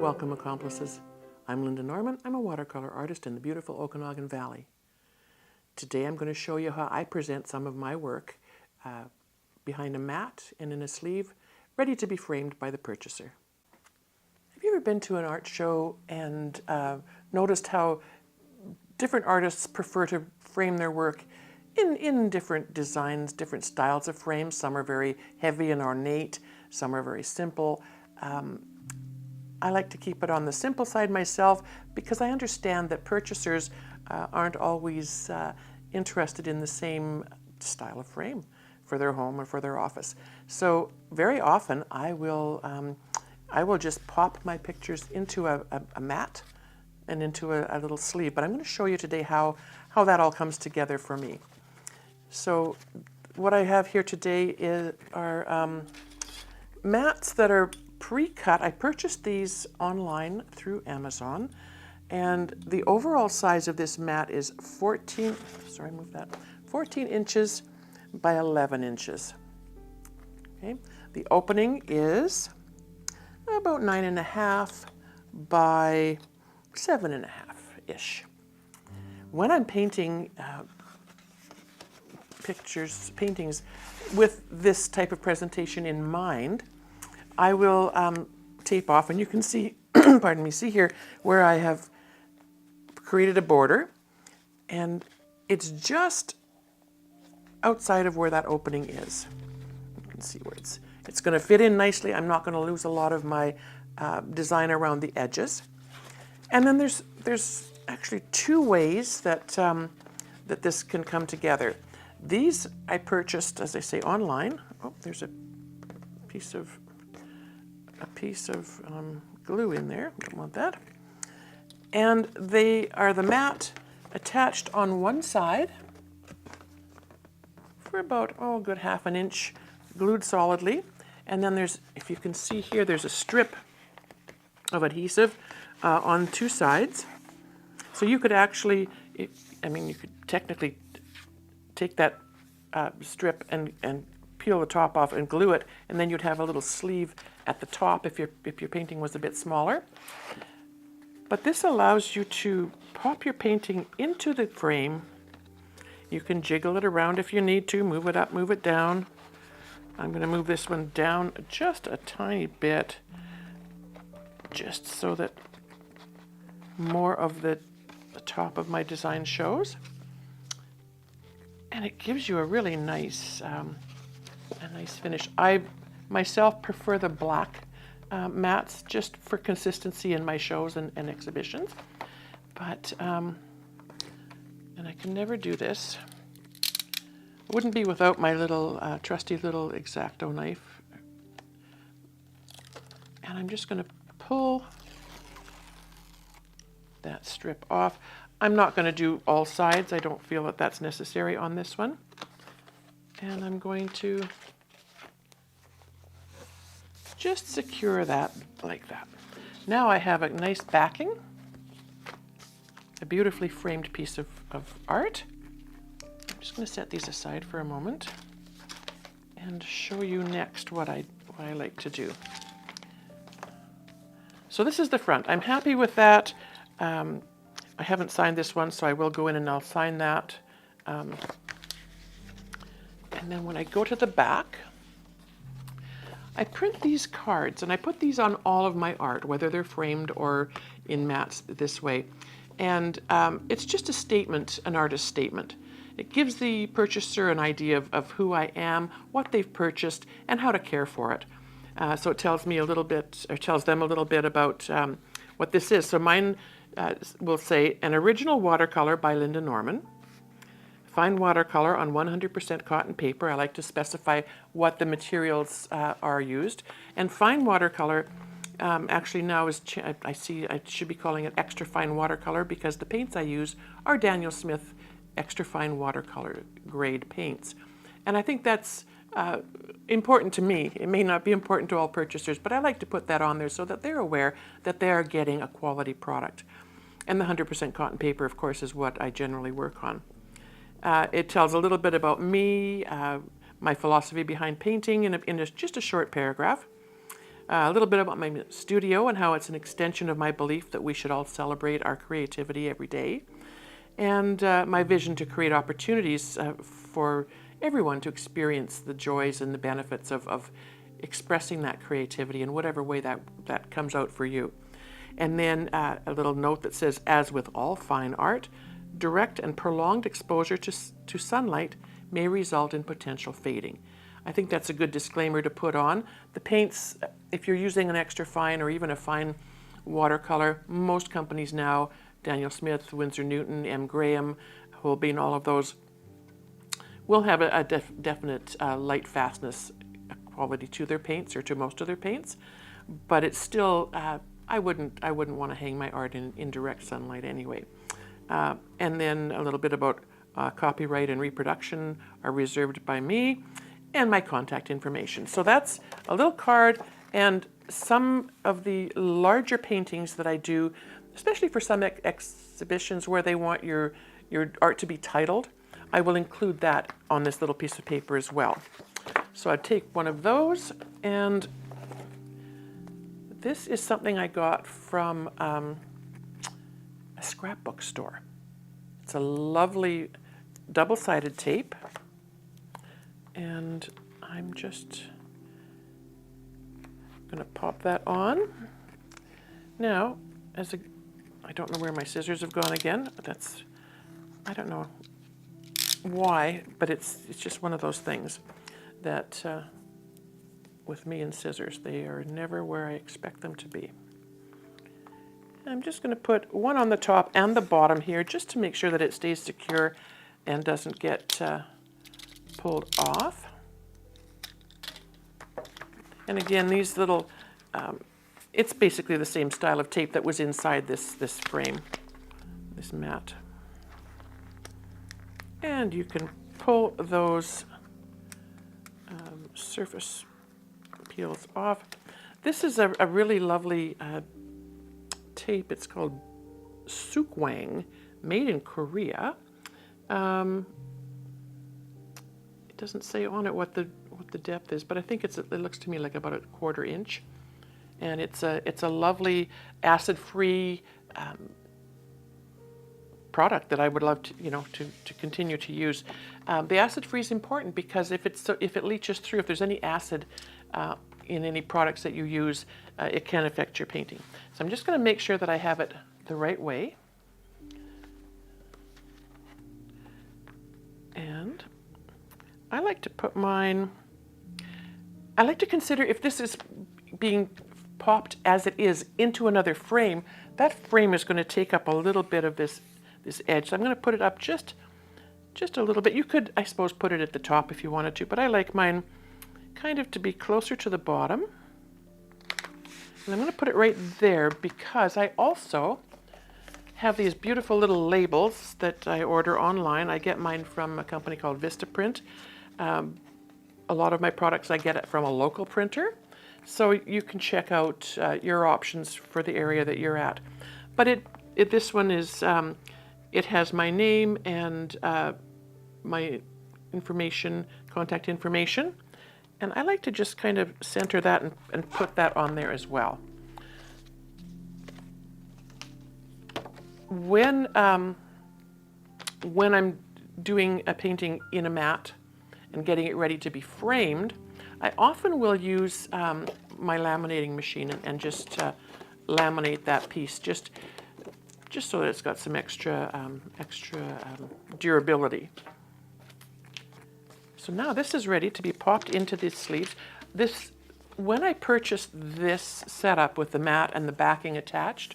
Welcome, accomplices. I'm Lynda Norman. I'm a watercolor artist in the beautiful Okanagan Valley. Today I'm going to show you how I present some of my work behind a mat and in a sleeve, ready to be framed by the purchaser. Have you ever been to an art show and noticed how different artists prefer to frame their work in different designs, different styles of frames? Some are very heavy and ornate, some are very simple. I like to keep it on the simple side myself because I understand that purchasers aren't always interested in the same style of frame for their home or for their office. So very often I will just pop my pictures into a mat and into a little sleeve. But I'm going to show you today how that all comes together for me. So what I have here today are mats that are pre-cut. I purchased these online through Amazon, and the overall size of this mat is 14 inches by 11 inches. Okay. The opening is about 9.5 by 7.5-ish. When I'm painting paintings with this type of presentation in mind, I will tape off, and you can see, pardon me, see here where I have created a border, and it's just outside of where that opening is. You can see where it's going to fit in nicely. I'm not going to lose a lot of my design around the edges. And then there's actually two ways that that this can come together. These I purchased, as I say, online. Oh, there's a piece of glue in there. Don't want that. And they are the mat attached on one side for about, a good half an inch, glued solidly. And then there's, if you can see here, there's a strip of adhesive on two sides. So you could actually, you could technically take that strip and peel the top off and glue it, and then you'd have a little sleeve at the top if your painting was a bit smaller. But this allows you to pop your painting into the frame. You can jiggle it around if you need to, move it up, move it down. I'm going to move this one down just a tiny bit, just so that more of the top of my design shows. And it gives you a really nice finish. I myself prefer the black mats just for consistency in my shows and exhibitions. But, and I can never do this. It wouldn't be without my little trusty little X-Acto knife. And I'm just going to pull that strip off. I'm not going to do all sides. I don't feel that that's necessary on this one. And I'm going to just secure that like that. Now I have a nice backing, a beautifully framed piece of art. I'm just going to set these aside for a moment and show you next what I like to do. So this is the front. I'm happy with that. I haven't signed this one, so I will go in and I'll sign that. And then when I go to the back, I print these cards, and I put these on all of my art, whether they're framed or in mats this way. And it's just a statement, an artist's statement. It gives the purchaser an idea of who I am, what they've purchased, and how to care for it. So it tells me a little bit, or tells them a little bit about what this is. So mine will say, an original watercolor by Lynda Norman. Fine watercolor on 100% cotton paper. I like to specify what the materials are used. And fine watercolor actually now is, I should be calling it extra fine watercolor because the paints I use are Daniel Smith extra fine watercolor grade paints. And I think that's important to me. It may not be important to all purchasers, but I like to put that on there so that they're aware that they are getting a quality product. And the 100% cotton paper, of course, is what I generally work on. It tells a little bit about me, my philosophy behind painting in just a short paragraph. A little bit about my studio and how it's an extension of my belief that we should all celebrate our creativity every day. And my vision to create opportunities for everyone to experience the joys and the benefits of expressing that creativity in whatever way that comes out for you. And then a little note that says, as with all fine art, direct and prolonged exposure to sunlight may result in potential fading. I think that's a good disclaimer to put on. The paints, if you're using an extra fine or even a fine watercolor, most companies now, Daniel Smith, Winsor Newton, M. Graham, Holbein, all of those, will have a definite light fastness quality to their paints, or to most of their paints, but it's still, I wouldn't want to hang my art in direct sunlight anyway. And then a little bit about copyright and reproduction are reserved by me, and my contact information. So that's a little card, and some of the larger paintings that I do, especially for some exhibitions where they want your art to be titled, I will include that on this little piece of paper as well. So I'd take one of those, and this is something I got from a scrapbook store. It's a lovely double-sided tape, and I'm just going to pop that on. Now, I don't know where my scissors have gone again. I don't know why, but it's just one of those things that with me and scissors, they are never where I expect them to be. I'm just going to put one on the top and the bottom here just to make sure that it stays secure and doesn't get pulled off. And again, these little, it's basically the same style of tape that was inside this frame, this mat. And you can pull those surface peels off. This is a really lovely tape. It's called Sukwang, made in Korea. It doesn't say on it what the depth is, but I think it looks to me like about a 1/4 inch, and it's a lovely acid-free product that I would love to to continue to use. The acid-free is important because if it leaches through, if there's any acid in any products that you use, it can affect your painting. So I'm just going to make sure that I have it the right way. And I like to put mine, I like to consider if this is being popped as it is into another frame, that frame is going to take up a little bit of this edge. So I'm going to put it up just a little bit. You could, I suppose, put it at the top if you wanted to, but I like mine kind of to be closer to the bottom. And I'm going to put it right there because I also have these beautiful little labels that I order online. I get mine from a company called Vistaprint. A lot of my products I get it from a local printer, so you can check out your options for the area that you're at. But this one is, it has my name and my information, contact information, and I like to just kind of center that and put that on there as well. When I'm doing a painting in a mat and getting it ready to be framed, I often will use my laminating machine and just laminate that piece just so that it's got some extra durability. So now this is ready to be popped into these sleeves. When I purchased this setup with the mat and the backing attached,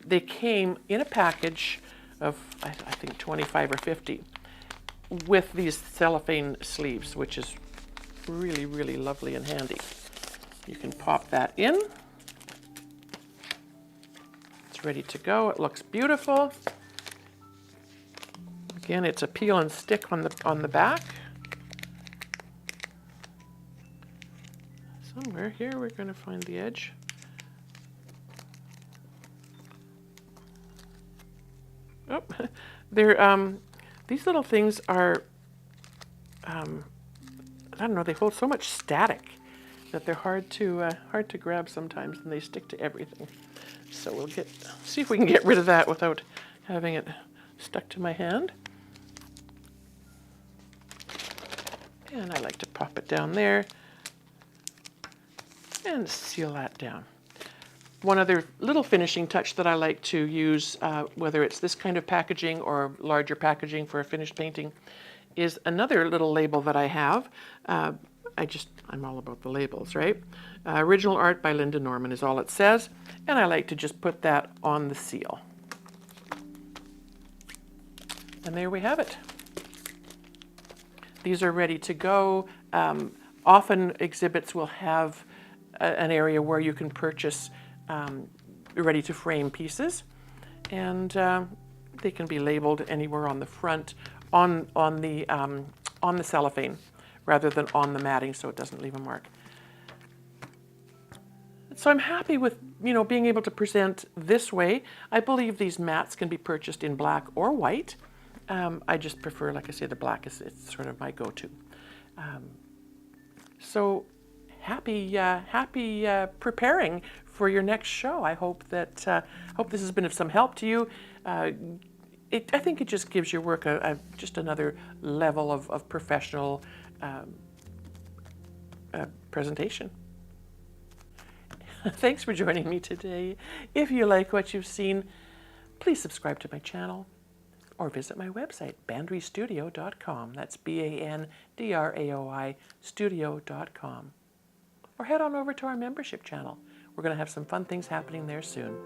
they came in a package of, I think, 25 or 50 with these cellophane sleeves, which is really, really lovely and handy. You can pop that in. It's ready to go. It looks beautiful. Again, it's a peel and stick on the back. Somewhere here we're going to find the edge. Oh, these little things are, I don't know, they hold so much static that they're hard to grab sometimes, and they stick to everything. So we'll see if we can get rid of that without having it stuck to my hand. And I like to pop it down there and seal that down. One other little finishing touch that I like to use, whether it's this kind of packaging or larger packaging for a finished painting, is another little label that I have. I'm all about the labels, right? Original art by Lynda Norman is all it says, and I like to just put that on the seal. And there we have it. These are ready to go. Often exhibits will have an area where you can purchase ready-to-frame pieces, and they can be labeled anywhere on the front, on the cellophane, rather than on the matting, so it doesn't leave a mark. So I'm happy with being able to present this way. I believe these mats can be purchased in black or white. I just prefer, like I say, the black it's sort of my go-to. So happy preparing for your next show. I hope that hope this has been of some help to you. I think it just gives your work just another level of professional presentation. Thanks for joining me today. If you like what you've seen, please subscribe to my channel or visit my website, bandrystudio.com. That's BANDRAOI studio.com. Or head on over to our membership channel. We're going to have some fun things happening there soon.